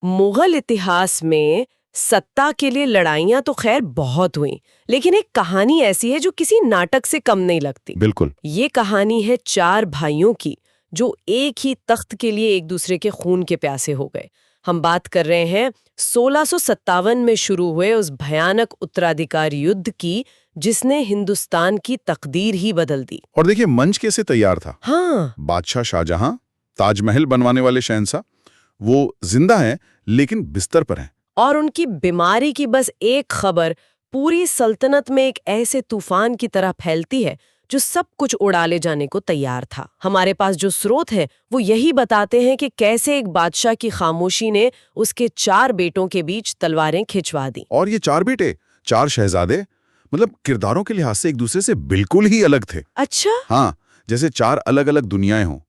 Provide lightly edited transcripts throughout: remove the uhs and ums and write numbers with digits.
मुगल इतिहास में सत्ता के लिए लड़ाइयां तो खैर बहुत हुई, लेकिन एक कहानी ऐसी है जो किसी नाटक से कम नहीं लगती। बिल्कुल। ये कहानी है चार भाइयों की जो एक ही तख्त के लिए एक दूसरे के खून के प्यासे हो गए। हम बात कर रहे हैं 1657 में शुरू हुए उस भयानक उत्तराधिकार युद्ध की, जिसने हिंदुस्तान की तकदीर ही बदल दी। और देखिए मंच कैसे तैयार था। हाँ, बादशाह शाहजहां, ताजमहल बनवाने वाले शहंशाह, वो जिंदा हैं लेकिन बिस्तर पर हैं। और उनकी बीमारी की बस एक खबर पूरी सल्तनत में एक ऐसे तूफान की तरह फैलती है जो सब कुछ उड़ा ले जाने को तैयार था। हमारे पास जो स्रोत है वो यही बताते हैं कि कैसे एक बादशाह की खामोशी ने उसके चार बेटों के बीच तलवारें खिंचवा दी। और ये चार बेटे, चार शहजादे, मतलब किरदारों के लिहाज से एक दूसरे से बिल्कुल ही अलग थे। अच्छा, हाँ, जैसे चार अलग अलग दुनियाएं हों।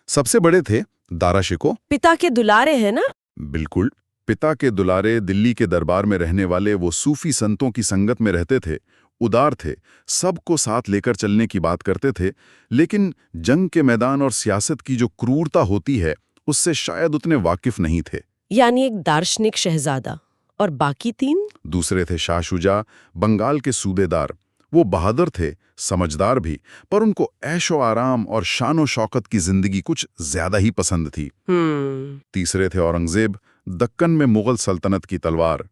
सबसे बड़े थे दारा शिकोह। पिता के दुलारे हैं ना? बिल्कुल। पिता के दुलारे, दिल्ली के दरबार में रहने वाले, वो सूफी संतों की संगत में रहते थे, उदार थे, सबको साथ लेकर चलने की बात करते थे, लेकिन जंग के मैदान और सियासत की जो क्रूरता होती है उससे शायद उतने वाकिफ नहीं थे। यानी एक दार्शनिक शहजादा। और बाकी तीन? दूसरे थे शाह शुजा, बंगाल के सूबेदार। वो बहादुर थे, समझदार भी, पर उनको ऐशो आराम और शानो शौकत की जिंदगी कुछ ज्यादा ही पसंद थी। तीसरे थे औरंगजेब, दक्कन में मुगल सल्तनत की तलवार,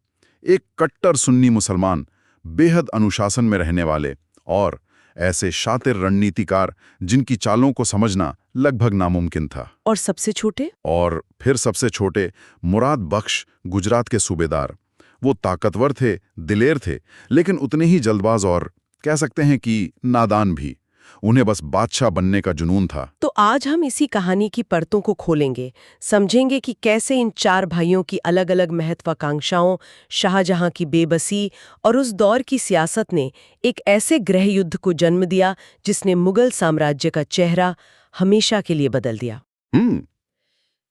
एक कट्टर सुन्नी मुसलमान, बेहद अनुशासन में रहने वाले, और ऐसे शातिर रणनीतिकार जिनकी चालों को समझना लगभग नामुमकिन था। और सबसे छोटे? और फिर सबसे छोटे मुराद बख्श, गुजरात के सूबेदार। वो ताकतवर थे, दिलेर थे, लेकिन उतने ही जल्दबाज और कह सकते हैं कि नादान भी। उन्हें बस बादशाह बनने का जुनून था। तो आज हम इसी कहानी की परतों को खोलेंगे, समझेंगे कि कैसे इन चार भाइयों की अलग अलग महत्वाकांक्षाओं, शाहजहां की बेबसी और उस दौर की सियासत ने एक ऐसे गृह युद्ध को जन्म दिया जिसने मुगल साम्राज्य का चेहरा हमेशा के लिए बदल दिया।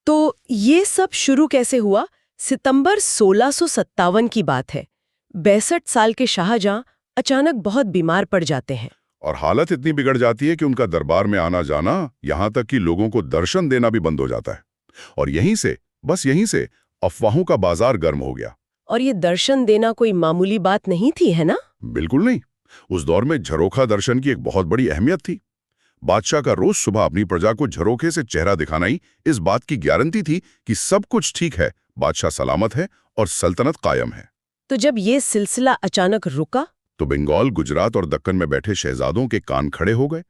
तो ये सब शुरू कैसे हुआ? सितंबर 1657 की बात है। 62 साल के शाहजहां अचानक बहुत बीमार पड़ जाते हैं। और हालत इतनी बिगड़ जाती है कि उनका दरबार में आना जाना, यहां तक कि लोगों को दर्शन देना भी बंद हो जाता है। और यहीं से, बस यहीं से अफवाहों का बाजार गर्म हो गया। और ये दर्शन देना कोई मामूली बात नहीं थी, है ना? बिल्कुल नहीं। उस दौर में झरोखा दर्शन की एक बहुत बड़ी अहमियत थी। बादशाह का रोज सुबह अपनी प्रजा को झरोखे से चेहरा दिखाना ही इस बात की गारंटी थी कि सब कुछ ठीक है, बादशाह सलामत है और सल्तनत कायम है। तो जब ये सिलसिला अचानक रुका, तो बंगाल, गुजरात और दक्कन में बैठे शहजादों के कान खड़े हो गए।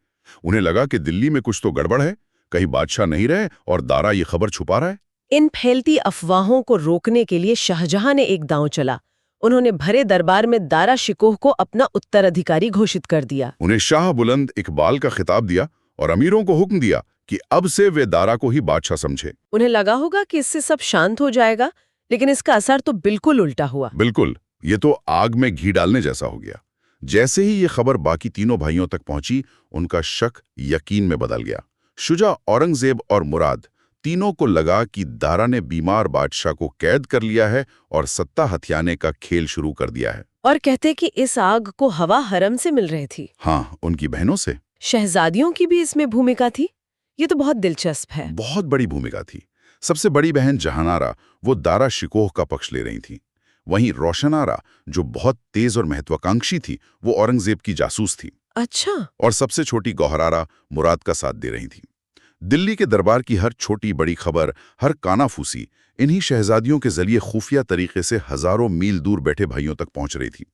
उन्हें लगा कि दिल्ली में कुछ तो गड़बड़ है, कहीं बादशाह नहीं रहे और दारा ये खबर छुपा रहा है। इन फैलती अफवाहों को रोकने के लिए शाहजहां ने एक दांव चला। उन्होंने भरे दरबार में दारा शिकोह को अपना उत्तराधिकारी घोषित कर दिया। उन्हें शाह बुलंद इकबाल का खिताब दिया और अमीरों को हुक्म दिया कि अब से वे दारा को ही बादशाह समझे। उन्हें लगा होगा कि इससे सब शांत हो जाएगा, लेकिन इसका असर तो बिल्कुल उल्टा हुआ। बिल्कुल, ये तो आग में घी डालने जैसा हो गया। जैसे ही ये खबर बाकी तीनों भाइयों तक पहुंची, उनका शक यकीन में बदल गया। शुजा, औरंगजेब और मुराद, तीनों को लगा कि दारा ने बीमार बादशाह को कैद कर लिया है और सत्ता हथियाने का खेल शुरू कर दिया है। और कहते कि इस आग को हवा हरम से मिल रही थी। हाँ, उनकी बहनों से। शहजादियों की भी इसमें भूमिका थी। ये तो बहुत दिलचस्प है। बहुत बड़ी भूमिका थी। सबसे बड़ी बहन जहानारा, वो दारा शिकोह का पक्ष ले रही थी। वहीं रोशनारा, जो बहुत तेज और महत्वाकांक्षी थी, वो औरंगजेब की जासूस थी। अच्छा। और सबसे छोटी गौहरारा मुराद का साथ दे रही थी। दिल्ली के दरबार की हर छोटी बड़ी खबर, हर कानाफूसी इन्हीं शहजादियों के जरिए खुफिया तरीके से हजारों मील दूर बैठे भाइयों तक पहुंच रही थी।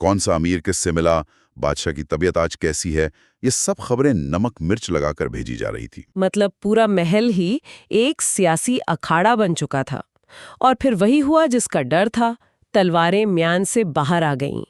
कौन सा अमीर किससे मिला, बादशाह की तबीयत आज कैसी है, ये सब खबरें नमक मिर्च लगाकर भेजी जा रही थी। मतलब पूरा महल ही एक सियासी अखाड़ा बन चुका था। और फिर वही हुआ जिसका डर था, तलवारें म्यान से बाहर आ गईं।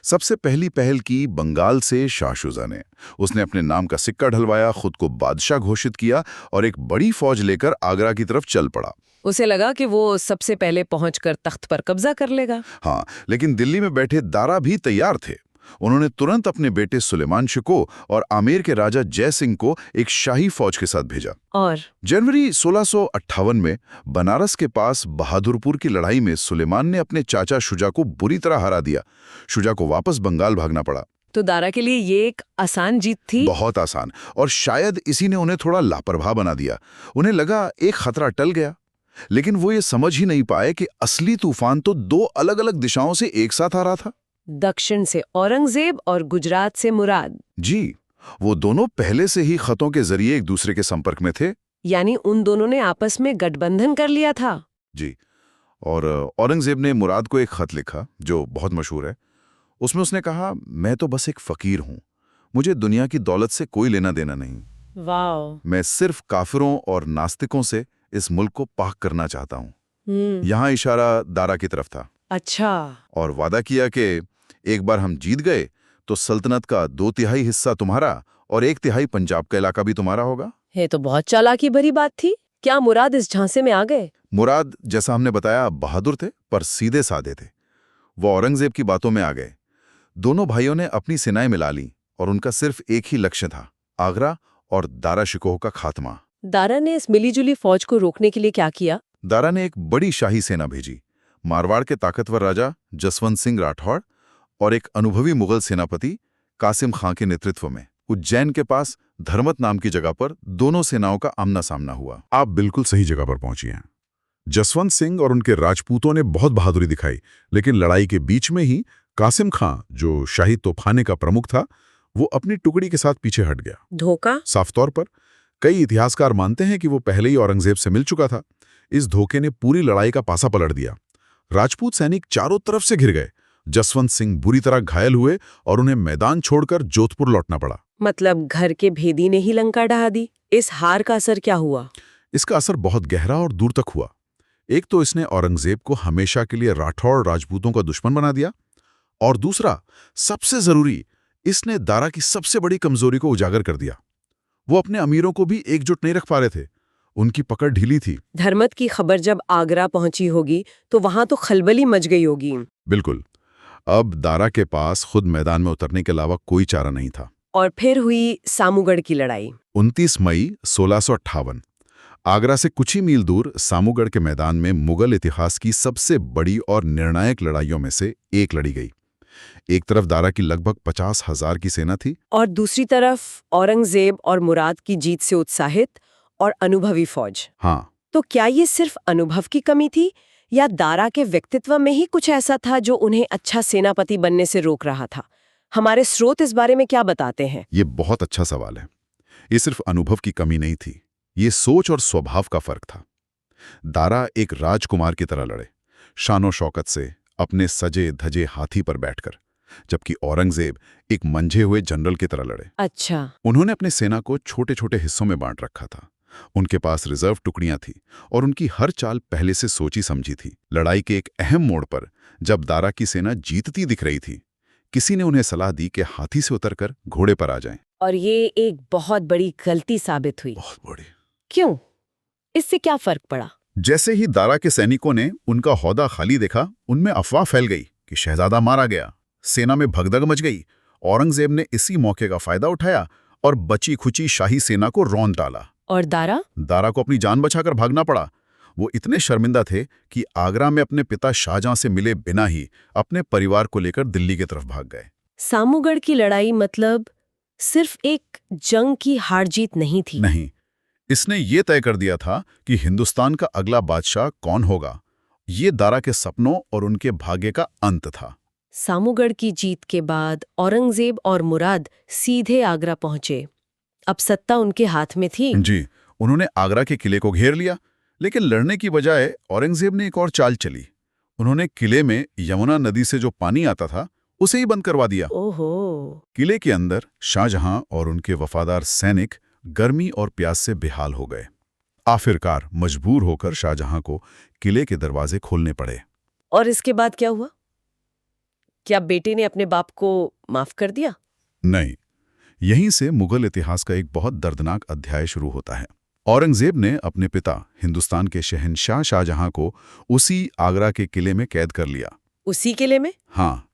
सबसे पहली पहल की बंगाल से शाह शुजा ने। उसने अपने नाम का सिक्का ढलवाया, खुद को बादशाह घोषित किया और एक बड़ी फौज लेकर आगरा की तरफ चल पड़ा। उसे लगा कि वो सबसे पहले पहुंचकर तख्त पर कब्जा कर लेगा। हाँ, लेकिन दिल्ली में बैठे दारा भी तैयार थे। उन्होंने तुरंत अपने बेटे सुलेमान शिकोह और आमेर के राजा जय सिंह को एक शाही फौज के साथ भेजा। और जनवरी 1658 में बनारस के पास बहादुरपुर की लड़ाई में सुलेमान ने अपने चाचा शुजा को बुरी तरह हरा दिया। शुजा को वापस बंगाल भागना पड़ा। तो दारा के लिए ये एक आसान जीत थी। बहुत आसान। और शायद इसी ने उन्हें थोड़ा लापरवाह बना दिया। उन्हें लगा एक खतरा टल गया। लेकिन वो ये समझ ही नहीं पाए कि असली तूफान तो दो अलग-अलग दिशाओं से एक साथ आ रहा था। दक्षिण से औरंगजेब और गुजरात से मुराद। जी, वो दोनों पहले से ही खतों के जरिए एक दूसरे के संपर्क में थे। यानी उन दोनों ने आपस में गठबंधन कर लिया था। जी, और औरंगजेब ने मुराद को एक खत लिखा जो बहुत मशहूर है। उसमें उसने कहा, मैं तो बस एक फकीर हूं, मुझे दुनिया की दौलत से कोई लेना देना नहीं। वाह। मैं सिर्फ काफिरों और नास्तिकों से इस मुल्क को पाक करना चाहता हूं। यहाँ इशारा दारा की तरफ था। अच्छा। और वादा किया कि एक बार हम जीत गए तो सल्तनत का 2/3 हिस्सा तुम्हारा और 1/3 पंजाब का इलाका भी तुम्हारा होगा। ये तो बहुत चालाकी भरी बात थी। क्या मुराद इस झांसे में आ गए? मुराद, जैसा हमने बताया, बहादुर थे पर सीधे साधे थे। वो औरंगजेब की बातों में आ गए। दोनों भाइयों ने अपनी सेनाएं मिला ली और उनका सिर्फ एक ही लक्ष्य था, आगरा और दारा शिकोह का खात्मा। दारा ने इस मिलीजुली फौज को रोकने के लिए क्या किया? दारा ने एक बड़ी शाही सेना भेजी। मारवाड़ के ताकतवर राजा जसवंत सिंह राठौड़ और एक अनुभवी मुगल सेनापति कासिम खां के नेतृत्व में उज्जैन के पास धर्मत नाम की जगह पर दोनों सेनाओं का आमना सामना हुआ। आप बिल्कुल सही जगह पर पहुंची हैं। जसवंत सिंह और उनके राजपूतों ने बहुत बहादुरी दिखाई, लेकिन लड़ाई के बीच में ही कासिम खां, जो शाही तोपखाने का प्रमुख था, वो अपनी टुकड़ी के साथ पीछे हट गया। धोखा? साफ तौर पर। कई इतिहासकार मानते हैं कि वो पहले ही औरंगजेब से मिल चुका था। इस धोखे ने पूरी लड़ाई का पासा पलट दिया। राजपूत सैनिक चारों तरफ से घिर गए। जसवंत सिंह बुरी तरह घायल हुए और उन्हें मैदान छोड़कर जोधपुर लौटना पड़ा। मतलब घर के भेदी ने ही लंका ढहा दी। इस हार का असर क्या हुआ? इसका असर बहुत गहरा और दूर तक हुआ। एक तो इसने औरंगजेब को हमेशा के लिए राठौड़ राजपूतों का दुश्मन बना दिया, और दूसरा, सबसे जरूरी, इसने दारा की सबसे बड़ी कमजोरी को उजागर कर दिया। वो अपने अमीरों को भी एकजुट नहीं रख पा रहे थे। उनकी पकड़ ढीली थी। धर्मत की खबर जब आगरा पहुंची होगी तो वहां तो खलबली मच गई होगी। बिल्कुल। अब दारा के पास खुद मैदान में उतरने के अलावा कोई चारा नहीं था। और फिर हुई सामूगढ़ की लड़ाई। 29 मई 1658 आगरा से कुछ ही मील दूर सामूगढ़ के मैदान में मुगल इतिहास की सबसे बड़ी और निर्णायक लड़ाइयों में से एक लड़ी गई। एक तरफ दारा की लगभग 50,000 की सेना थी और दूसरी तरफ औरंगजेब और मुराद की जीत से उत्साहित और अनुभवी फौज। हाँ, तो क्या ये सिर्फ अनुभव की कमी थी या दारा के व्यक्तित्व में ही कुछ ऐसा था जो उन्हें अच्छा सेनापति बनने से रोक रहा था? हमारे स्रोत इस बारे में क्या बताते हैं? ये बहुत अच्छा सवाल है। ये सिर्फ अनुभव की कमी नहीं थी, ये सोच और स्वभाव का फर्क था। दारा एक राजकुमार की तरह लड़े, शानो शौकत से, अपने सजे धजे हाथी पर बैठकर, जबकि औरंगजेब एक मंझे हुए जनरल की तरह लड़े। अच्छा। उन्होंने अपनी सेना को छोटे छोटे हिस्सों में बांट रखा था। उनके पास रिजर्व टुकड़ियां थी और उनकी हर चाल पहले से सोची समझी थी। लड़ाई के एक अहम मोड़ पर जब दारा की सेना जीतती दिख रही थी, किसी ने उन्हें सलाह दी कि हाथी से उतरकर घोड़े पर आ जाएं। और ये एक बहुत बड़ी गलती साबित हुई। बहुत बड़ी। क्यों? इससे क्या फर्क पड़ा? जैसे ही दारा के सैनिकों ने उनका हौदा खाली देखा, उनमें अफवाह फैल गई कि शहजादा मारा गया। सेना में भगदड़ मच गई। औरंगजेब ने इसी मौके का फायदा उठाया और बची खुची शाही सेना को रौंद डाला। और दारा को अपनी जान बचाकर भागना पड़ा। वो इतने शर्मिंदा थे कि आगरा में अपने पिता शाहजहां से मिले बिना ही अपने परिवार को लेकर दिल्ली की तरफ भाग गए। सामूगढ़ की लड़ाई मतलब सिर्फ एक जंग की हार जीत नहीं थी। नहीं, इसने ये तय कर दिया था कि हिंदुस्तान का अगला बादशाह कौन होगा। ये दारा के सपनों और उनके भाग्य का अंत था। सामूगढ़ की जीत के बाद औरंगजेब और मुराद सीधे आगरा पहुंचे। अब सत्ता उनके हाथ में थी। जी, उन्होंने आगरा के किले को घेर लिया, लेकिन लड़ने की बजाय औरंगजेब ने एक और चाल चली। उन्होंने किले में यमुना नदी से जो पानी आता था उसे ही बंद करवा दिया। ओहो। किले के अंदर शाहजहां और उनके वफादार सैनिक गर्मी और प्यास से बेहाल हो गए। आखिरकार मजबूर होकर शाहजहां को किले के दरवाजे खोलने पड़े। और इसके बाद क्या हुआ? क्या बेटे ने अपने बाप को माफ कर दिया? नहीं, यहीं से मुगल इतिहास का एक बहुत दर्दनाक अध्याय शुरू होता है। औरंगजेब ने अपने पिता हिंदुस्तान के शहंशाह शाहजहां को उसी आगरा के किले में कैद कर लिया। उसी किले में? हाँ,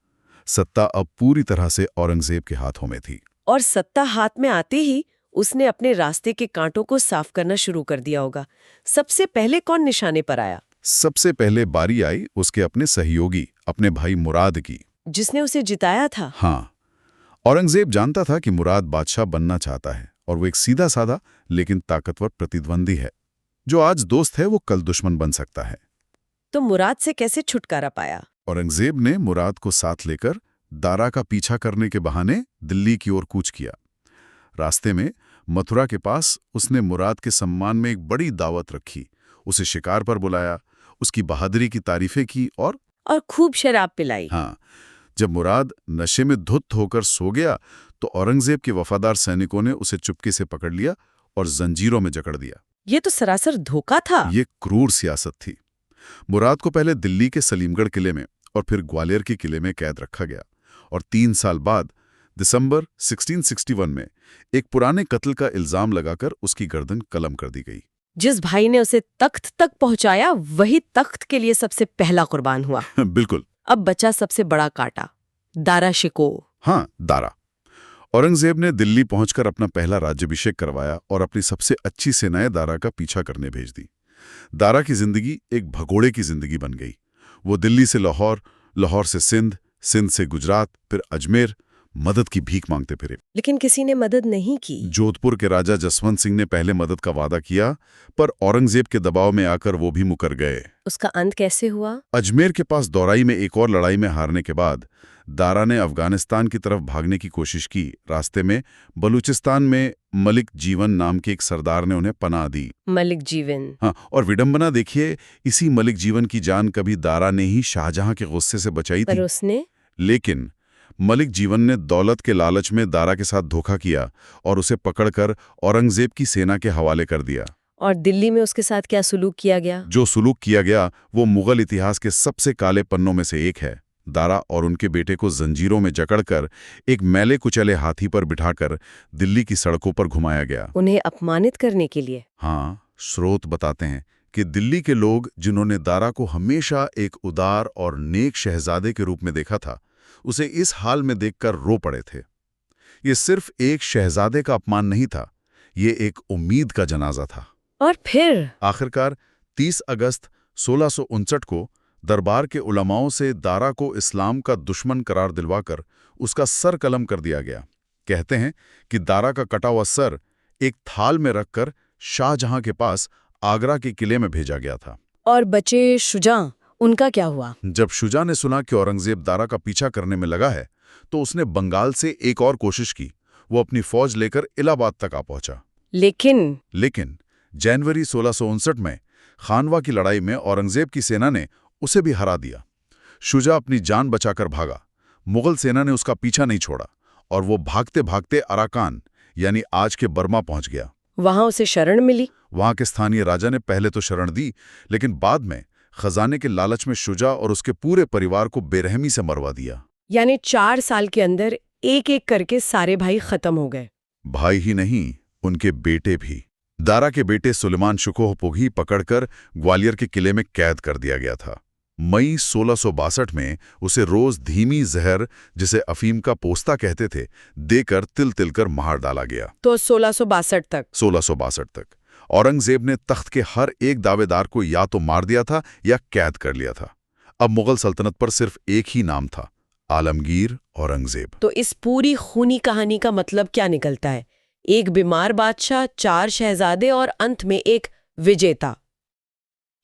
सत्ता अब पूरी तरह से औरंगजेब के हाथों में थी। और सत्ता हाथ में आते ही उसने अपने रास्ते के कांटों को साफ करना शुरू कर दिया होगा। सबसे पहले कौन निशाने पर आया? सबसे पहले बारी आई उसके अपने सहयोगी, अपने भाई मुराद की, जिसने उसे जिताया था। हाँ, औरंगजेब जानता था कि मुराद बादशाह बनना चाहता है और वो एक सीधा साधा लेकिन ताकतवर प्रतिद्वंदी है। जो आज दोस्त है वो कल दुश्मन बन सकता है। तो मुराद से कैसे छुटकारा पाया? औरंगजेब ने मुराद को साथ लेकर दारा का पीछा करने के बहाने दिल्ली की ओर कूच किया। रास्ते में मथुरा के पास उसने मुराद के सम्मान में एक बड़ी दावत रखी, उसे शिकार पर बुलाया, उसकी बहादुरी की तारीफें की और खूब शराब पिलाई। हाँ, जब मुराद नशे में धुत होकर सो गया तो औरंगजेब के वफादार सैनिकों ने उसे चुपके से पकड़ लिया और जंजीरों में जकड़ दिया। ये तो सरासर धोखा था। ये क्रूर सियासत थी। मुराद को पहले दिल्ली के सलीमगढ़ किले में और फिर ग्वालियर के किले में कैद रखा गया और 3 साल बाद दिसंबर 1661 में एक पुराने कत्ल का इल्जाम लगाकर उसकी गर्दन कलम कर दी गई। जिस भाई ने उसे तख्त तक पहुंचाया वही तख्त के लिए सबसे पहला कुर्बान हुआ। बिल्कुल। अब बचा सबसे बड़ा कांटा, दारा शिकोह। हाँ, दारा। औरंगजेब ने दिल्ली पहुंचकर अपना पहला राज्याभिषेक करवाया और अपनी सबसे अच्छी सेनाएं दारा का पीछा करने भेज दी। दारा की जिंदगी एक भगोड़े की जिंदगी बन गई। वो दिल्ली से लाहौर, लाहौर से सिंध, सिंध से गुजरात, फिर अजमेर मदद की भीख मांगते फिरे। लेकिन किसी ने मदद नहीं की। जोधपुर के राजा जसवंत सिंह ने पहले मदद का वादा किया, पर औरंगजेब के दबाव में आकर वो भी मुकर गए। उसका अंत कैसे हुआ? अजमेर के पास दौराई में एक और लड़ाई में हारने के बाद दारा ने अफगानिस्तान की तरफ भागने की कोशिश की। रास्ते में बलूचिस्तान में मलिक जीवन नाम के एक सरदार ने उन्हें पनाह दी। मलिक जीवन? हाँ, और विडंबना देखिए, इसी मलिक जीवन की जान कभी दारा ने ही शाहजहां के गुस्से से बचाई थी। पर उसने? लेकिन मलिक जीवन ने दौलत के लालच में दारा के साथ धोखा किया और उसे पकड़कर औरंगजेब की सेना के हवाले कर दिया। और दिल्ली में उसके साथ क्या सुलूक किया गया? जो सुलूक किया गया वो मुगल इतिहास के सबसे काले पन्नों में से एक है। दारा और उनके बेटे को जंजीरों में जकड़कर एक मैले कुचले हाथी पर बिठाकर दिल्ली की सड़कों पर घुमाया गया। उन्हें अपमानित करने के लिए? हाँ, स्रोत बताते हैं कि दिल्ली के लोग जिन्होंने दारा को हमेशा एक उदार और नेक शहजादे के रूप में देखा था, उसे इस हाल में देखकर रो पड़े थे। ये सिर्फ एक शहजादे का अपमान नहीं था, ये एक उम्मीद का जनाजा था। और फिर आखिरकार 30 अगस्त 1659 को दरबार के उलमाओं से दारा को इस्लाम का दुश्मन करार दिलवाकर उसका सर कलम कर दिया गया। कहते हैं कि दारा का कटा हुआ सर एक थाल में रखकर शाहजहां के पास आगरा के किले में भेजा गया था। और बचे शुजा, उनका क्या हुआ? जब शुजा ने सुना कि औरंगजेब दारा का पीछा करने में लगा है तो उसने बंगाल से एक और कोशिश की। वो अपनी फौज लेकर इलाहाबाद तक आ पहुंचा। लेकिन जनवरी 1659 में खानवा की लड़ाई में औरंगजेब की सेना ने उसे भी हरा दिया। शुजा अपनी जान बचाकर भागा। मुगल सेना ने उसका पीछा नहीं छोड़ा और वो भागते भागते अराकान यानी आज के बर्मा पहुंच गया। वहां उसे शरण मिली? वहां के स्थानीय राजा ने पहले तो शरण दी, लेकिन बाद में खजाने के लालच में शुजा और उसके पूरे परिवार को बेरहमी से मरवा दिया। यानी 4 साल के अंदर एक एक करके सारे भाई खत्म हो गए। भाई ही नहीं, उनके बेटे भी। दारा के बेटे सुलेमान शुकोह को ही पकड़कर ग्वालियर के किले में कैद कर दिया गया था। मई 1662 में उसे रोज धीमी जहर, जिसे अफीम का पोस्ता कहते थे, देकर तिल तिल कर मार डाला गया। तो 1662 तक औरंगजेब ने तख्त के हर एक दावेदार को या तो मार दिया था या कैद कर लिया था। अब मुगल सल्तनत पर सिर्फ एक ही नाम था, आलमगीर औरंगजेब। तो इस पूरी खूनी कहानी का मतलब क्या निकलता है? एक बीमार बादशाह, 4 शहजादे और अंत में एक विजेता।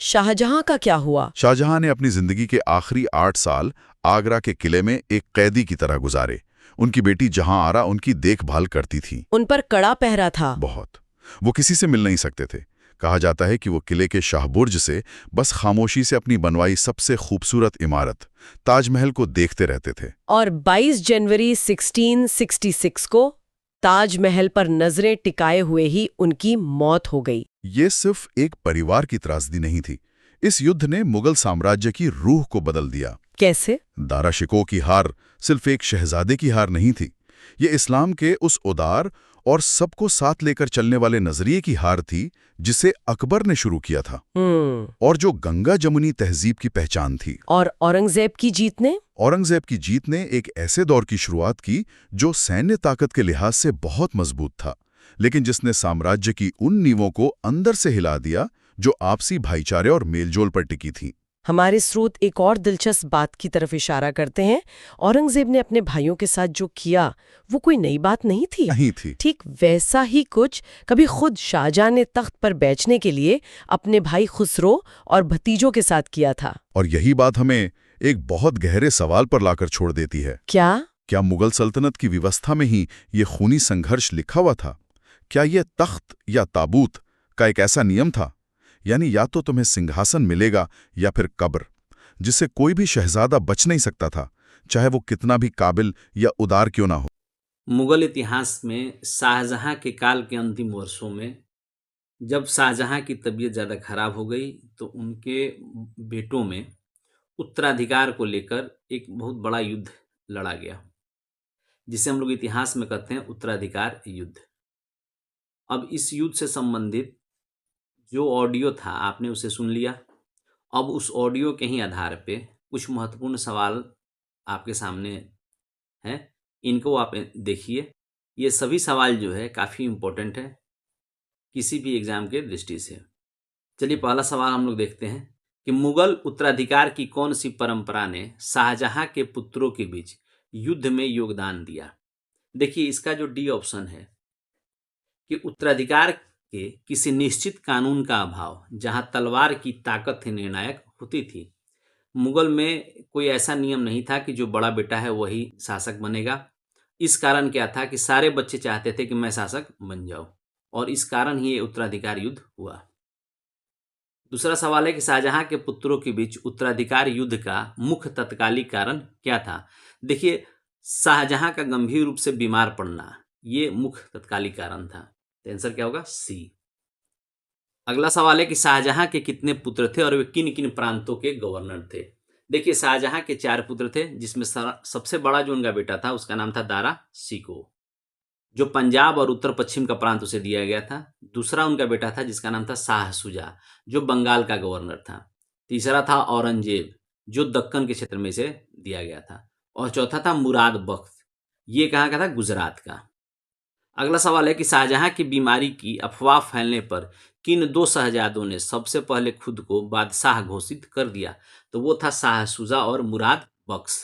शाहजहां का क्या हुआ? शाहजहां ने अपनी जिंदगी के आखिरी 8 साल आगरा के किले में एक कैदी की तरह गुजारे। उनकी बेटी जहां आरा उनकी देखभाल करती थी। उन पर कड़ा पहरा था। बहुत। वो किसी से मिल नहीं सकते थे। कहा जाता है कि वो किले के शाहबुर्ज से बस खामोशी से अपनी बनवाई सबसे खूबसूरत इमारत ताजमहल को देखते रहते थे। और 22 जनवरी 1666 को ताजमहल पर नजरें टिकाए हुए ही उनकी मौत हो गई। ये सिर्फ एक परिवार की त्रासदी नहीं थी। इस युद्ध ने मुगल साम्राज्य की रूह को बदल दिया। कैसे? दारा शिकोह की हार सिर्फ एक शहजादे की हार नहीं थी। ये इस्लाम के उस उदार और सबको साथ लेकर चलने वाले नजरिए की हार थी जिसे अकबर ने शुरू किया था और जो गंगा जमुनी तहजीब की पहचान थी। और औरंगजेब की जीत ने? औरंगजेब की जीत ने एक ऐसे दौर की शुरुआत की जो सैन्य ताकत के लिहाज से बहुत मजबूत था, लेकिन जिसने साम्राज्य की उन नींवों को अंदर से हिला दिया जो आपसी भाईचारे और मेलजोल पर टिकी थी। हमारे स्रोत एक और दिलचस्प बात की तरफ इशारा करते हैं। औरंगजेब ने अपने भाइयों के साथ जो किया वो कोई नई बात नहीं थी। नहीं थी। ठीक वैसा ही कुछ कभी खुद शाहजहां ने तख्त पर बैठने के लिए अपने भाई खुसरो और भतीजों के साथ किया था। और यही बात हमें एक बहुत गहरे सवाल पर लाकर छोड़ देती है। क्या मुगल सल्तनत की व्यवस्था में ही ये खूनी संघर्ष लिखा हुआ था? क्या ये तख्त या ताबूत का एक ऐसा नियम था, यानी या तो तुम्हें सिंहासन मिलेगा या फिर कब्र, जिससे कोई भी शहजादा बच नहीं सकता था, चाहे वो कितना भी काबिल या उदार क्यों ना हो? मुगल इतिहास में शाहजहां के काल के अंतिम वर्षों में जब शाहजहां की तबीयत ज़्यादा खराब हो गई तो उनके बेटों में उत्तराधिकार को लेकर एक बहुत बड़ा युद्ध लड़ा गया, जिसे हम लोग इतिहास में कहते हैं उत्तराधिकार युद्ध। अब इस युद्ध से संबंधित जो ऑडियो था आपने उसे सुन लिया। अब उस ऑडियो के ही आधार पे कुछ महत्वपूर्ण सवाल आपके सामने हैं, इनको आप देखिए। ये सभी सवाल जो है काफ़ी इम्पोर्टेंट है किसी भी एग्जाम के दृष्टि से। चलिए पहला सवाल हम लोग देखते हैं कि मुगल उत्तराधिकार की कौन सी परंपरा ने शाहजहां के पुत्रों के बीच युद्ध में योगदान दिया। देखिए इसका जो डी ऑप्शन है कि उत्तराधिकार के किसी निश्चित कानून का अभाव, जहां तलवार की ताकत ही निर्णायक होती थी। मुगल में कोई ऐसा नियम नहीं था कि जो बड़ा बेटा है वही शासक बनेगा। इस कारण क्या था कि सारे बच्चे चाहते थे कि मैं शासक बन जाऊं, और इस कारण ही ये उत्तराधिकार युद्ध हुआ। दूसरा सवाल है कि शाहजहां के पुत्रों के बीच उत्तराधिकार युद्ध का मुख्य तत्कालिक कारण क्या था। देखिए शाहजहां का गंभीर रूप से बीमार पड़ना ये मुख्य तत्कालिक कारण था। तो आंसर क्या होगा? सी। अगला सवाल है कि शाहजहां के कितने पुत्र थे और वे किन किन प्रांतों के गवर्नर थे। देखिए शाहजहां के 4 पुत्र थे, जिसमें सबसे बड़ा जो उनका बेटा था उसका नाम था दारा शिकोह, जो पंजाब और उत्तर पश्चिम का प्रांत उसे दिया गया था। दूसरा उनका बेटा था जिसका नाम था शाह शुजा, जो बंगाल का गवर्नर था। तीसरा था औरंगजेब, जो दक्कन के क्षेत्र में से दिया गया था। और चौथा था मुराद बख्त, ये कहाँ का था? गुजरात का। अगला सवाल है कि शाहजहां की बीमारी की अफवाह फैलने पर किन 2 शहजादों ने सबसे पहले खुद को बादशाह घोषित कर दिया। तो वो था शाह शुजा और मुराद बख्श।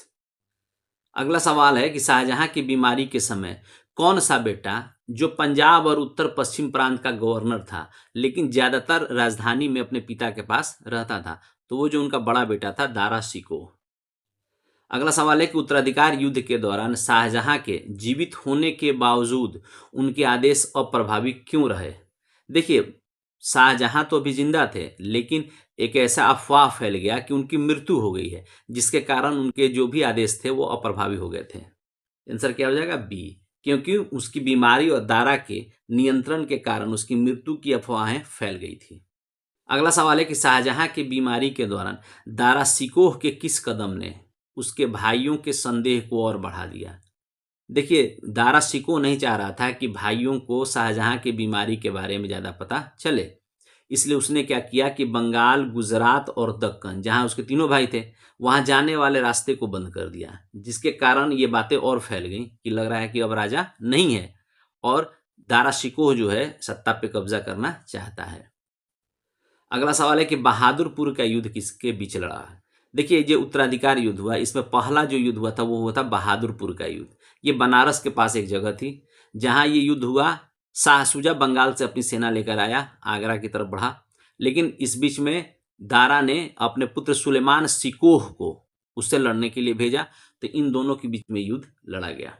अगला सवाल है कि शाहजहां की बीमारी के समय कौन सा बेटा, जो पंजाब और उत्तर पश्चिम प्रांत का गवर्नर था लेकिन ज्यादातर राजधानी में अपने पिता के पास रहता था, तो वो जो उनका बड़ा बेटा था दारा शिकोह। अगला सवाल है कि उत्तराधिकार युद्ध के दौरान शाहजहां के जीवित होने के बावजूद उनके आदेश अप्रभावी क्यों रहे। देखिए शाहजहां तो अभी जिंदा थे, लेकिन एक ऐसा अफवाह फैल गया कि उनकी मृत्यु हो गई है, जिसके कारण उनके जो भी आदेश थे वो अप्रभावी हो गए थे। आंसर क्या हो जाएगा? बी, क्योंकि उसकी बीमारी और दारा के नियंत्रण के कारण उसकी मृत्यु की अफवाहें फैल गई थी। अगला सवाल है कि शाहजहां की बीमारी के दौरान दारा शिकोह के किस कदम ने उसके भाइयों के संदेह को और बढ़ा दिया। देखिए दारा शिकोह नहीं चाह रहा था कि भाइयों को शाहजहां की बीमारी के बारे में ज़्यादा पता चले, इसलिए उसने क्या किया कि बंगाल, गुजरात और दक्कन, जहां उसके तीनों भाई थे, वहां जाने वाले रास्ते को बंद कर दिया, जिसके कारण ये बातें और फैल गई कि लग रहा है कि अब राजा नहीं है और दारा शिकोह जो है सत्ता पे कब्जा करना चाहता है। अगला सवाल है कि बहादुरपुर का युद्ध किसके बीच लड़ा। देखिए ये उत्तराधिकार युद्ध हुआ, इसमें पहला जो युद्ध हुआ था वो हुआ था बहादुरपुर का युद्ध। ये बनारस के पास एक जगह थी जहां ये युद्ध हुआ। शाह शुजा बंगाल से अपनी सेना लेकर आया, आगरा की तरफ बढ़ा, लेकिन इस बीच में दारा ने अपने पुत्र सुलेमान शिकोह को उससे लड़ने के लिए भेजा, तो इन दोनों के बीच में युद्ध लड़ा गया।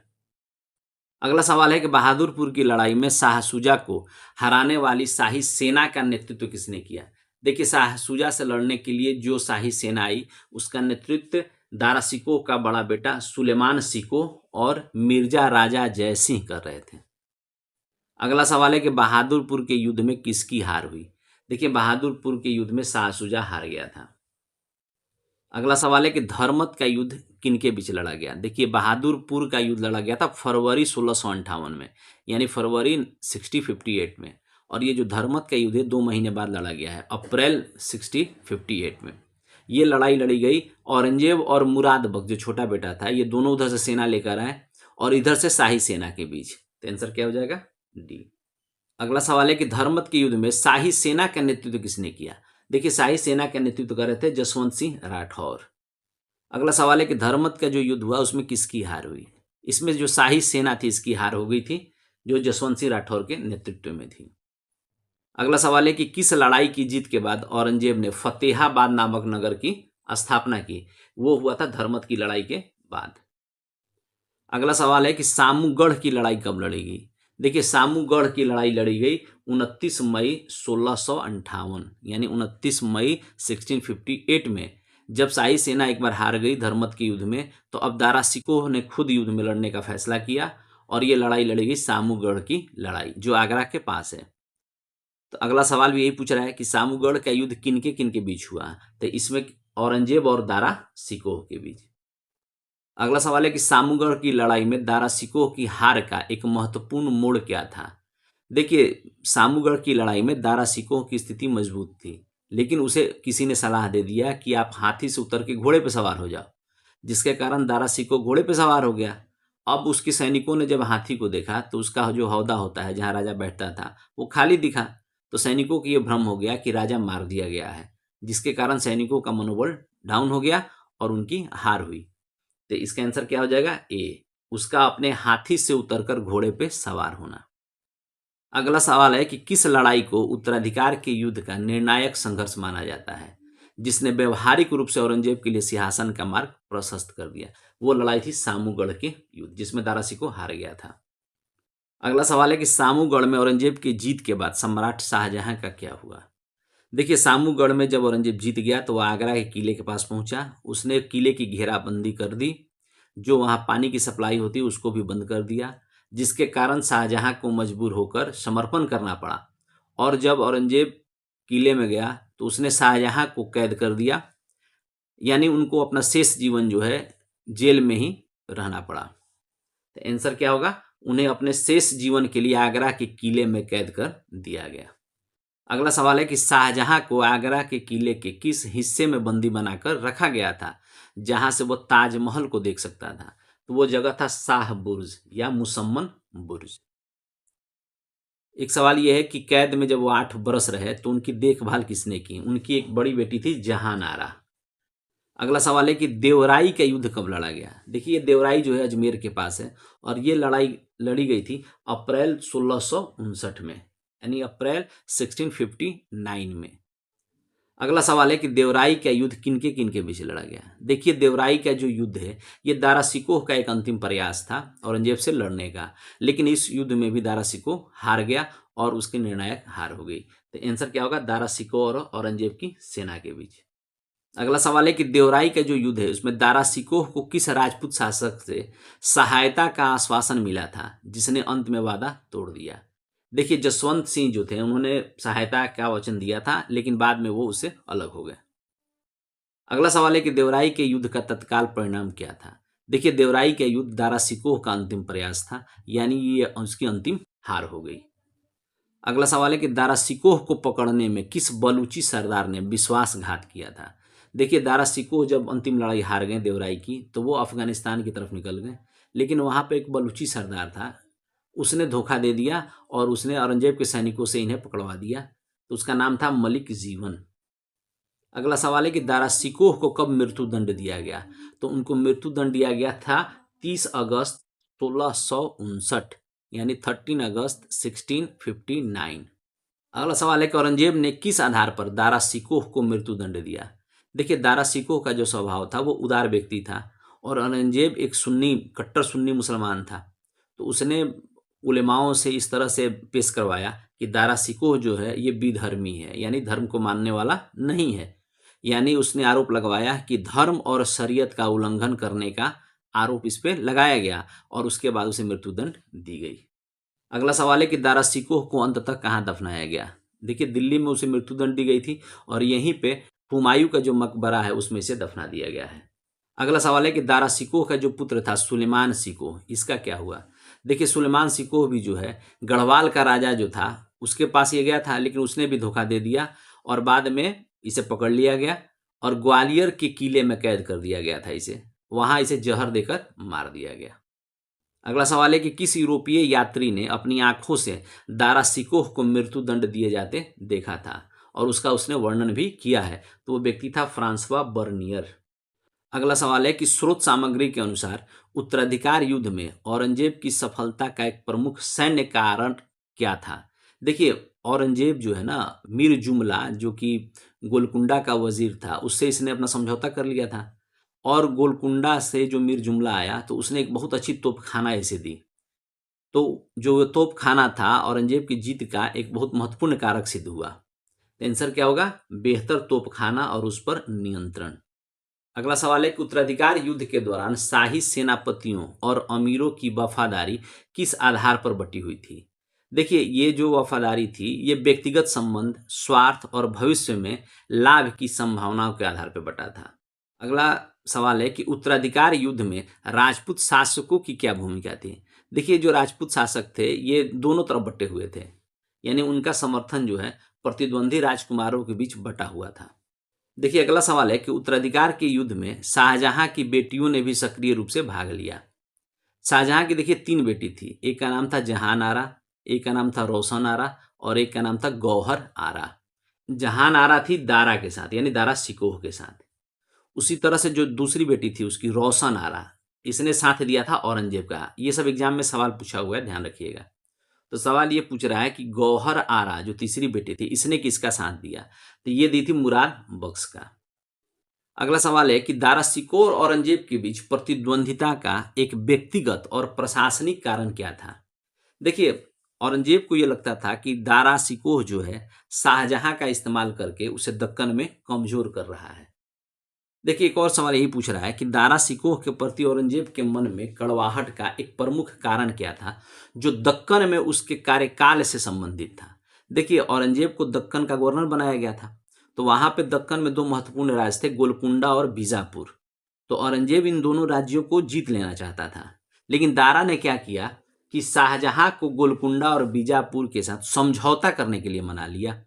अगला सवाल है कि बहादुरपुर की लड़ाई में शाह शुजा को हराने वाली शाही सेना का नेतृत्व किसने किया। देखिए शाह शुजा से लड़ने के लिए जो शाही सेना आई उसका नेतृत्व दारा शिकोह का बड़ा बेटा सुलेमान शिकोह और मिर्जा राजा जय सिंह कर रहे थे। अगला सवाल है कि बहादुरपुर के युद्ध में किसकी हार हुई। देखिए बहादुरपुर के युद्ध में शाह शुजा हार गया था। अगला सवाल है कि धर्मत का युद्ध किनके बीच लड़ा गया। देखिए बहादुरपुर का युद्ध लड़ा गया था फरवरी 1658 में, यानी फरवरी 1658 में, और ये जो धर्मत का युद्ध है 2 महीने बाद लड़ा गया है, अप्रैल 1658 में। ये लड़ाई लड़ी गई औरंगजेब और मुराद बख्श जो छोटा बेटा था, ये दोनों उधर से सेना लेकर आए और इधर से शाही सेना के बीच। तो आंसर क्या हो जाएगा? डी। अगला सवाल है कि धर्मत के युद्ध में शाही सेना का नेतृत्व किसने किया। देखिए शाही सेना का नेतृत्व कर रहे थे जसवंत सिंह राठौर। अगला सवाल है कि धर्मत का जो युद्ध हुआ उसमें किसकी हार हुई। इसमें जो शाही सेना थी इसकी हार हो गई थी, जो जसवंत सिंह राठौर के नेतृत्व में थी। अगला सवाल है कि किस लड़ाई की जीत के बाद औरंगजेब ने फतेहाबाद नामक नगर की स्थापना की। वो हुआ था धर्मत की लड़ाई के बाद। अगला सवाल है कि सामूगढ़ की लड़ाई कब लड़ी गई। देखिए सामूगढ़ की लड़ाई लड़ी गई 29 मई 1658 यानी 29 मई 1658 में। जब शाही सेना एक बार हार गई धर्मत के युद्ध में, तो अब दारा शिकोह ने खुद युद्ध में लड़ने का फैसला किया और ये लड़ाई लड़ी गई सामूगढ़ की लड़ाई, जो आगरा के पास है। तो अगला सवाल भी यही पूछ रहा है कि सामूगढ़ का युद्ध किनके किनके बीच हुआ। तो इसमें औरंगजेब और दारा शिकोह के बीच। अगला सवाल है कि सामूगढ़ की लड़ाई में दारा शिकोह की हार का एक महत्वपूर्ण मोड़ क्या था। देखिए सामूगढ़ की लड़ाई में दारा शिकोह की स्थिति मजबूत थी, लेकिन उसे किसी ने सलाह दे दिया कि आप हाथी से उतर के घोड़े पर सवार हो जाओ, जिसके कारण दारा शिकोह घोड़े पर सवार हो गया। अब उसके सैनिकों ने जब हाथी को देखा तो उसका जो हौदा होता है जहां राजा बैठता था वो खाली दिखा। तो सैनिकों को यह भ्रम हो गया कि राजा मार दिया गया है, जिसके कारण सैनिकों का मनोबल डाउन हो गया और उनकी हार हुई। तो इसका आंसर क्या हो जाएगा, ए, उसका अपने हाथी से उतरकर घोड़े पे सवार होना। अगला सवाल है कि किस लड़ाई को उत्तराधिकार के युद्ध का निर्णायक संघर्ष माना जाता है, जिसने व्यवहारिक रूप से औरंगजेब के लिए सिंहासन का मार्ग प्रशस्त कर दिया। वो लड़ाई थी सामूगढ़ के युद्ध, जिसमें दारा शिकोह हार गया था। अगला सवाल है कि सामूगढ़ में औरंगजेब की जीत के बाद सम्राट शाहजहां का क्या हुआ। देखिए सामूगढ़ में जब औरंगजेब जीत गया तो वह आगरा के किले के पास पहुंचा। उसने किले की घेराबंदी कर दी, जो वहां पानी की सप्लाई होती उसको भी बंद कर दिया, जिसके कारण शाहजहां को मजबूर होकर समर्पण करना पड़ा। और जब औरंगजेब किले में गया तो उसने शाहजहां को कैद कर दिया, यानी उनको अपना शेष जीवन जो है जेल में ही रहना पड़ा। तो आंसर क्या होगा, उन्हें अपने शेष जीवन के लिए आगरा के किले में कैद कर दिया गया। अगला सवाल है कि शाहजहां को आगरा के किले के किस हिस्से में बंदी बनाकर रखा गया था, जहां से वो ताजमहल को देख सकता था। तो वो जगह था शाह बुर्ज या मुसम्मन बुर्ज। एक सवाल यह है कि कैद में जब वो 8 बरस रहे तो उनकी देखभाल किसने की। उनकी एक बड़ी बेटी थी जहान आरा। अगला सवाल है कि देवराई का युद्ध कब लड़ा गया। देखिए देवराई जो है अजमेर के पास है और ये लड़ाई लड़ी गई थी अप्रैल 1659 में, यानी अप्रैल 1659 में। अगला सवाल है कि देवराई का युद्ध किनके किनके बीच लड़ा गया। देखिए देवराई का जो युद्ध है ये दारा शिकोह का एक अंतिम प्रयास था औरंगजेब से लड़ने का, लेकिन इस युद्ध में भी दारा शिकोह हार गया और उसकी निर्णायक हार हो गई। तो आंसर क्या होगा, दारा शिकोह और औरंगजेब की सेना के बीच। अगला सवाल है कि देवराई का जो युद्ध है उसमें दारा शिकोह को किस राजपूत शासक से सहायता का आश्वासन मिला था, जिसने अंत में वादा तोड़ दिया। देखिए जसवंत सिंह जो थे उन्होंने सहायता का वचन दिया था, लेकिन बाद में वो उससे अलग हो गए। अगला सवाल है कि देवराई के युद्ध का तत्काल परिणाम क्या था। देखिए देवराई का युद्ध दारा शिकोह का अंतिम प्रयास था, यानी ये उसकी अंतिम हार हो गई। अगला सवाल है कि दारा शिकोह को पकड़ने में किस बलूची सरदार ने विश्वासघात किया था। देखिए दारा शिकोह जब अंतिम लड़ाई हार गए देवराई की तो वो अफगानिस्तान की तरफ निकल गए, लेकिन वहां पे एक बलूची सरदार था, उसने धोखा दे दिया और उसने औरंगजेब के सैनिकों से इन्हें पकड़वा दिया। तो उसका नाम था मलिक जीवन। अगला सवाल है कि दारा शिकोह को कब मृत्युदंड दिया गया। तो उनको मृत्युदंड दिया गया था 30 अगस्त 1659, यानी 13 अगस्त 1659। अगला सवाल है कि औरंगजेब ने किस आधार पर दारा शिकोह को मृत्युदंड दिया। देखिए दारा शिकोह का जो स्वभाव था वो उदार व्यक्ति था और औरंगजेब एक कट्टर सुन्नी मुसलमान था। तो उसने उलेमाओं से इस तरह से पेश करवाया कि दारा शिकोह जो है ये विधर्मी है, यानी धर्म को मानने वाला नहीं है। यानी उसने आरोप लगवाया कि धर्म और शरीयत का उल्लंघन करने का आरोप इस पे लगाया गया और उसके बाद उसे मृत्युदंड दी गई। अगला सवाल है कि दारा शिकोह को अंत तक कहाँ दफनाया गया। देखिए दिल्ली में उसे मृत्युदंड दी गई थी और यहीं पे हुमायूं का जो मकबरा है उसमें इसे दफना दिया गया है। अगला सवाल है कि दारा शिकोह का जो पुत्र था सुलेमान शिकोह, इसका क्या हुआ। देखिए सुलेमान शिकोह भी जो है गढ़वाल का राजा जो था उसके पास ये गया था, लेकिन उसने भी धोखा दे दिया और बाद में इसे पकड़ लिया गया और ग्वालियर के किले में कैद कर दिया गया था। वहां इसे जहर देकर मार दिया गया। अगला सवाल है कि किस यूरोपीय यात्री ने अपनी आंखों से दारा शिकोह को मृत्युदंड दिए जाते देखा था और उसका उसने वर्णन भी किया है। तो वो व्यक्ति था फ्रांसवा बर्नियर। अगला सवाल है कि स्रोत सामग्री के अनुसार उत्तराधिकार युद्ध में औरंगजेब की सफलता का एक प्रमुख सैन्य कारण क्या था? देखिए, औरंगजेब जो है ना, मीर जुमला जो कि गोलकुंडा का वजीर था, उससे इसने अपना समझौता कर लिया था। और गोलकुंडा से जो मीर जुमला आया तो उसने एक बहुत अच्छी तोपखाना इसे दी। तो जो तोपखाना था औरंगजेब की जीत का एक बहुत महत्वपूर्ण कारक सिद्ध हुआ। तो आंसर क्या होगा? बेहतर तोपखाना और उस पर नियंत्रण। अगला सवाल है कि उत्तराधिकार युद्ध के दौरान शाही सेनापतियों और अमीरों की वफादारी किस आधार पर बटी हुई थी? देखिए, ये जो वफादारी थी ये व्यक्तिगत संबंध, स्वार्थ और भविष्य में लाभ की संभावनाओं के आधार पर बटा था। अगला सवाल है कि उत्तराधिकार युद्ध में राजपूत शासकों की क्या भूमिका थी? देखिए, जो राजपूत शासक थे ये दोनों तरफ बटे हुए थे, यानी उनका समर्थन जो है प्रतिद्वंदी राजकुमारों के बीच बटा हुआ था। देखिए, अगला सवाल है कि उत्तराधिकार के युद्ध में शाहजहां की बेटियों ने भी सक्रिय रूप से भाग लिया। शाहजहां की देखिए 3 बेटी थी। एक का नाम था जहान आरा, एक का नाम था रोशन आरा और एक का नाम था गौहर आरा। जहान आरा थी दारा के साथ, यानी दारा सिकोह के साथ। उसी तरह से जो दूसरी बेटी थी उसकी रोशन आरा, इसने साथ दिया था औरंगजेब का। ये सब एग्जाम में सवाल पूछा हुआ है, ध्यान रखिएगा। तो सवाल ये पूछ रहा है कि गौहर आरा जो तीसरी बेटी थी इसने किसका साथ दिया? तो ये दी थी मुराद बख्श का। अगला सवाल है कि दारा सिकोह और औरंगजेब के बीच प्रतिद्वंदिता का एक व्यक्तिगत और प्रशासनिक कारण क्या था? देखिए, औरंगजेब को यह लगता था कि दारा सिकोह जो है शाहजहां का इस्तेमाल करके उसे दक्कन में कमजोर कर रहा है। देखिए, एक और सवाल यही पूछ रहा है कि दारा सिकोह के प्रति औरंगजेब के मन में कड़वाहट का एक प्रमुख कारण क्या था जो दक्कन में उसके कार्यकाल से संबंधित था? देखिए, औरंगजेब को दक्कन का गवर्नर बनाया गया था, तो वहां पे दक्कन में 2 महत्वपूर्ण राज्य थे, गोलकुंडा और बीजापुर। तो औरंगजेब इन दोनों राज्यों को जीत लेना चाहता था, लेकिन दारा ने क्या किया कि शाहजहां को गोलकुंडा और बीजापुर के साथ समझौता करने के लिए मना लिया,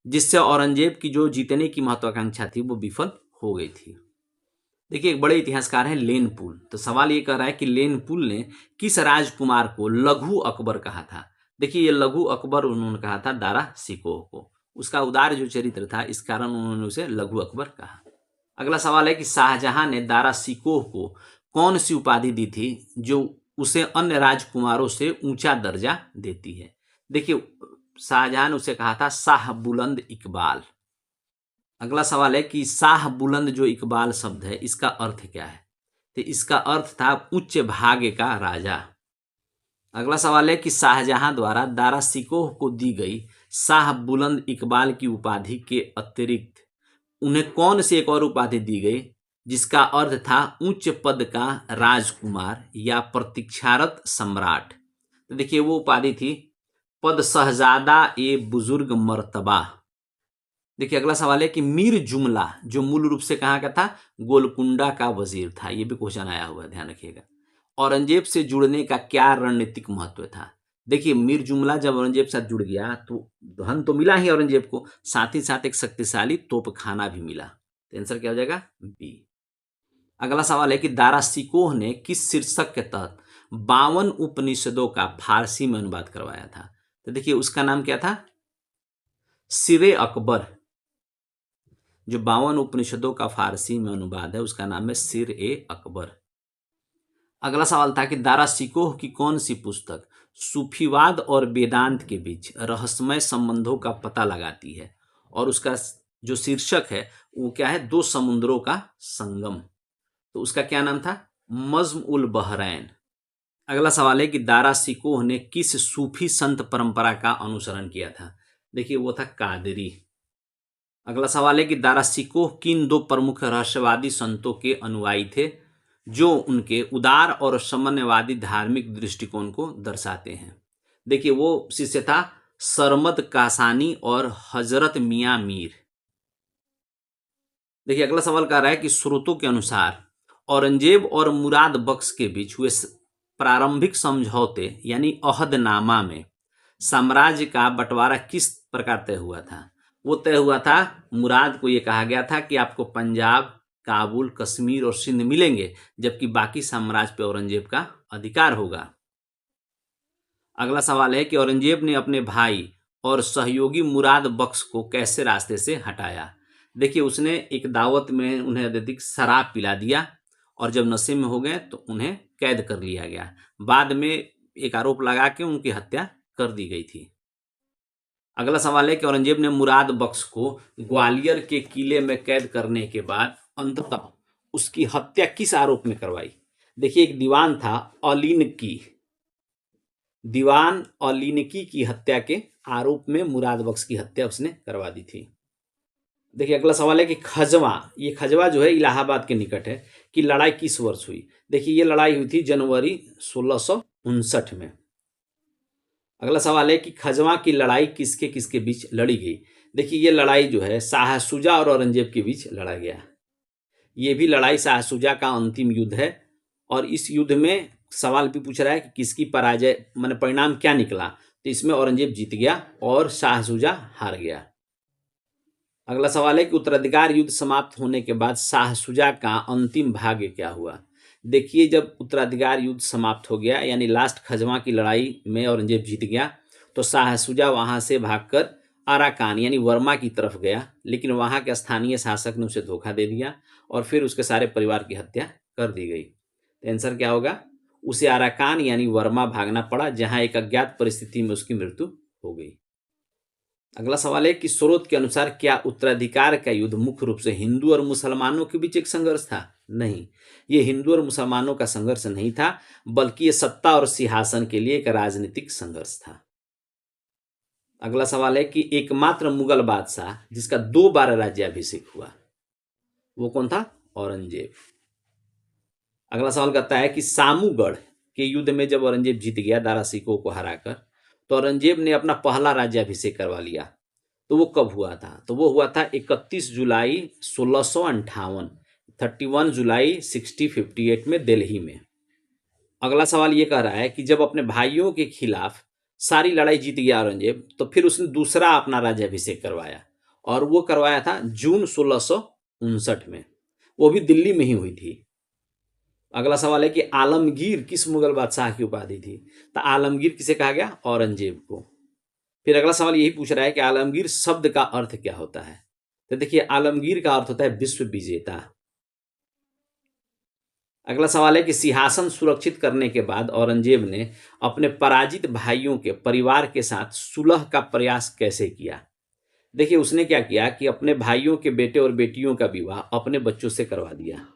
जिससे औरंगजेब की जो जीतने की महत्वाकांक्षा थी वो विफल हो गई थी। देखिए, एक बड़े इतिहासकार हैं लेनपुल। तो सवाल ये कर रहा है कि लेनपुल ने किस राजकुमार को लघु अकबर कहा था? देखिए, ये लघु अकबर उन्होंने कहा था दारा सिकोह को। उसका उदार जो चरित्र था इस कारण उन्होंने उसे लघु अकबर कहा। अगला सवाल है कि शाहजहां ने दारा सिकोह को कौन सी उपाधि दी थी जो उसे अन्य राजकुमारों से ऊंचा दर्जा देती है? देखिए, शाहजहां ने उसे कहा था शाह बुलंद इकबाल। अगला सवाल है कि शाह बुलंद जो इकबाल शब्द है इसका अर्थ क्या है? तो इसका अर्थ था उच्च भाग्य का राजा। अगला सवाल है कि शाहजहां द्वारा दारा सिकोह को दी गई शाह बुलंद इकबाल की उपाधि के अतिरिक्त उन्हें कौन सी एक और उपाधि दी गई जिसका अर्थ था उच्च पद का राजकुमार या प्रतीक्षारत सम्राट? तो देखिए, वो उपाधि थी पद शहजादा ए बुजुर्ग मर्तबा। देखिए, अगला सवाल है कि मीर जुमला जो मूल रूप से कहाँ का था? गोलकुंडा का वजीर था। ये भी क्वेश्चन आया हुआ है, ध्यान रखिएगा। औरंगजेब से जुड़ने का क्या रणनीतिक महत्व था? देखिए, मीर जुमला जब औरंगजेब के साथ जुड़ गया तो धन तो मिला ही औरंगजेब को, साथ ही साथ एक शक्तिशाली तोपखाना भी मिला। तो आंसर क्या हो जाएगा? बी। अगला सवाल है कि दारा सिकोह ने किस शीर्षक के तहत 52 उपनिषदों का फारसी में अनुवाद करवाया था? तो देखिए, उसका नाम क्या था? सिरे अकबर। जो 52 उपनिषदों का फारसी में अनुवाद है उसका नाम है सिर ए अकबर। अगला सवाल था कि दारा सिकोह की कौन सी पुस्तक सूफीवाद और वेदांत के बीच रहस्यमय संबंधों का पता लगाती है और उसका जो शीर्षक है वो क्या है? 2 समुद्रों का संगम। तो उसका क्या नाम था? मज्म उल बहरैन। अगला सवाल है कि दारा सिकोह ने किस सूफी संत परंपरा का अनुसरण किया था? देखिए, वो था कादरी। अगला सवाल है कि दारा सिकोह किन 2 प्रमुख रहस्यवादी संतों के अनुयायी थे जो उनके उदार और साम्यवादी धार्मिक दृष्टिकोण को दर्शाते हैं? देखिए, वो शिष्य था सरमद कासानी और हजरत मियां मीर। देखिए, अगला सवाल कह रहा है कि स्रोतों के अनुसार औरंगजेब और मुराद बख्श के बीच हुए प्रारंभिक समझौते यानी अहदनामा में साम्राज्य का बंटवारा किस प्रकार तय हुआ था? वो तय हुआ था, मुराद को ये कहा गया था कि आपको पंजाब, काबुल, कश्मीर और सिंध मिलेंगे, जबकि बाकी साम्राज्य पे औरंगजेब का अधिकार होगा। अगला सवाल है कि औरंगजेब ने अपने भाई और सहयोगी मुराद बख्श को कैसे रास्ते से हटाया। देखिए, उसने एक दावत में उन्हें अत्यधिक शराब पिला दिया और जब नशे में हो गए तो उन्हें कैद कर लिया गया। बाद में एक आरोप लगा के उनकी हत्या कर दी गई थी। अगला सवाल है कि औरंगजेब ने मुराद बख्श को ग्वालियर के किले में कैद करने के बाद अंततः उसकी हत्या किस आरोप में करवाई। देखिए, एक दीवान था दीवान अलिनकी की हत्या के आरोप में मुराद बख्श की हत्या उसने करवा दी थी। देखिए, अगला सवाल है कि ये खजवा जो है इलाहाबाद के निकट है, कि लड़ाई किस वर्ष हुई। देखिए, ये लड़ाई हुई थी जनवरी 1659 में। अगला सवाल है कि खजवा की लड़ाई किसके किसके बीच लड़ी गई। देखिए, ये लड़ाई जो है शाह शुजा और औरंगजेब के बीच लड़ा गया। ये भी लड़ाई शाह शुजा का अंतिम युद्ध है और इस युद्ध में सवाल भी पूछ रहा है कि किसकी पराजय माने परिणाम क्या निकला। तो इसमें औरंगजेब जीत गया और शाह शुजा हार गया। अगला सवाल है कि उत्तराधिकार युद्ध समाप्त होने के बाद शाह शुजा का अंतिम भाग्य क्या हुआ। देखिए, जब उत्तराधिकार युद्ध समाप्त हो गया यानी लास्ट खजवा की लड़ाई में औरंगजेब जीत गया तो शाह शुजा वहां से भागकर अराकान यानी वर्मा की तरफ गया, लेकिन वहां के स्थानीय शासक ने उसे धोखा दे दिया और फिर उसके सारे परिवार की हत्या कर दी गई। तो आंसर क्या होगा, उसे अराकान यानी वर्मा भागना पड़ा, जहां एक अज्ञात परिस्थिति में उसकी मृत्यु हो गई। अगला सवाल है कि स्रोत के अनुसार क्या उत्तराधिकार का युद्ध मुख्य रूप से हिंदू और मुसलमानों के बीच एक संघर्ष था। नहीं, ये हिंदू और मुसलमानों का संघर्ष नहीं था, बल्कि ये सत्ता और सिंहासन के लिए एक राजनीतिक संघर्ष था। अगला सवाल है कि एकमात्र मुगल बादशाह जिसका 2 बार राज्याभिषेक हुआ वो कौन था। औरंगजेब। अगला सवाल कहता है कि सामूगढ़ के युद्ध में जब औरंगजेब जीत गया दारा सिकोह को हराकर, तो औरंगजेब ने अपना पहला राज्याभिषेक करवा लिया। तो वो कब हुआ था। तो वो हुआ था 31 जुलाई 1658, 31 जुलाई 1658 में दिल्ली में। अगला सवाल ये कह रहा है कि जब अपने भाइयों के खिलाफ सारी लड़ाई जीत गया औरंगजेब, तो फिर उसने दूसरा अपना राज्याभिषेक करवाया और वो करवाया था जून 1659 में। वो भी दिल्ली में ही हुई थी। अगला सवाल है कि आलमगीर किस मुगल बादशाह की उपाधि थी। तो आलमगीर किसे कहा गया, औरंगजेब को। फिर अगला सवाल यही पूछ रहा है कि आलमगीर शब्द का अर्थ क्या होता है। तो देखिए, आलमगीर का अर्थ होता है विश्व विजेता। अगला सवाल है कि सिंहासन सुरक्षित करने के बाद औरंगजेब ने अपने पराजित भाइयों के परिवार के साथ सुलह का प्रयास कैसे किया। देखिए, उसने क्या किया कि अपने भाइयों के बेटे और बेटियों का विवाह अपने बच्चों से करवा दिया।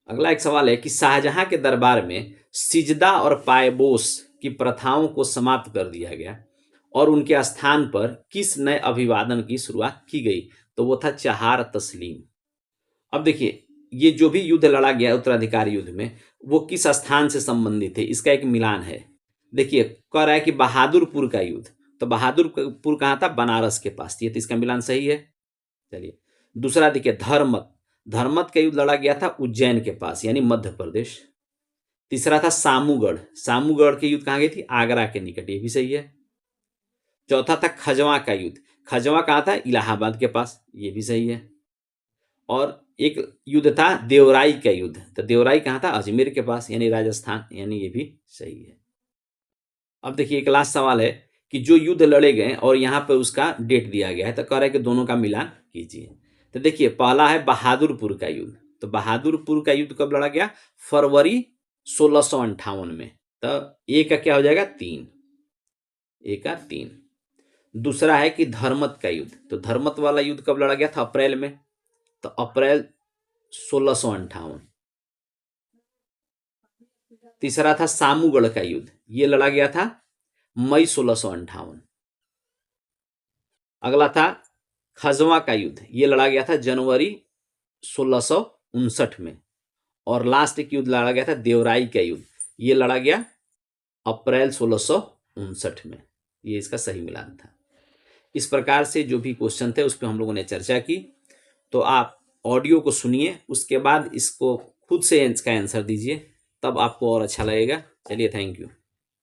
अगला एक सवाल है कि शाहजहां के दरबार में सिजदा और पायबोस की प्रथाओं को समाप्त कर दिया गया और उनके स्थान पर किस नए अभिवादन की शुरुआत की गई। तो वो था चहार तस्लीम। अब देखिए, ये जो भी युद्ध लड़ा गया उत्तराधिकार युद्ध में, वो किस स्थान से संबंधित है, इसका एक मिलान है। देखिए, कह रहा है कि बहादुरपुर का युद्ध, तो बहादुरपुर कहाँ था, बनारस के पास थी, तो इसका मिलान सही है। चलिए, दूसरा देखिए, धर्मत का युद्ध लड़ा गया था उज्जैन के पास यानी मध्य प्रदेश। तीसरा था सामूगढ़ के युद्ध कहाँ गई थी, आगरा के निकट, ये भी सही है। चौथा था खजवा का युद्ध, खजवा कहाँ था, इलाहाबाद के पास, ये भी सही है। और एक युद्ध था देवराई का युद्ध, तो देवराई कहाँ था, अजमेर के पास यानी राजस्थान, यानी ये भी सही है। अब देखिए, एक लास्ट सवाल है कि जो युद्ध लड़े गए और यहाँ पे उसका डेट दिया गया है, तो कह रहा है कि दोनों का मिलान कीजिए। तो देखिए, पहला है बहादुरपुर का युद्ध। तो बहादुरपुर का युद्ध कब लड़ा गया, फरवरी 1658 में। तो ए का क्या हो जाएगा, 3, ए का 3। दूसरा है कि धर्मत का युद्ध, तो धर्मत वाला युद्ध कब लड़ा गया था, अप्रैल में, तो अप्रैल 1658। तीसरा था सामूगढ़ का युद्ध, ये लड़ा गया था मई 1658। अगला था खजवा का युद्ध, ये लड़ा गया था जनवरी 1659 में। और लास्ट एक युद्ध लड़ा गया था देवराई का युद्ध, ये लड़ा गया अप्रैल 1659 में। ये इसका सही मिलान था। इस प्रकार से जो भी क्वेश्चन थे उस पर हम लोगों ने चर्चा की। तो आप ऑडियो को सुनिए, उसके बाद इसको खुद से इसका आंसर दीजिए, तब आपको और अच्छा लगेगा। चलिए, थैंक यू।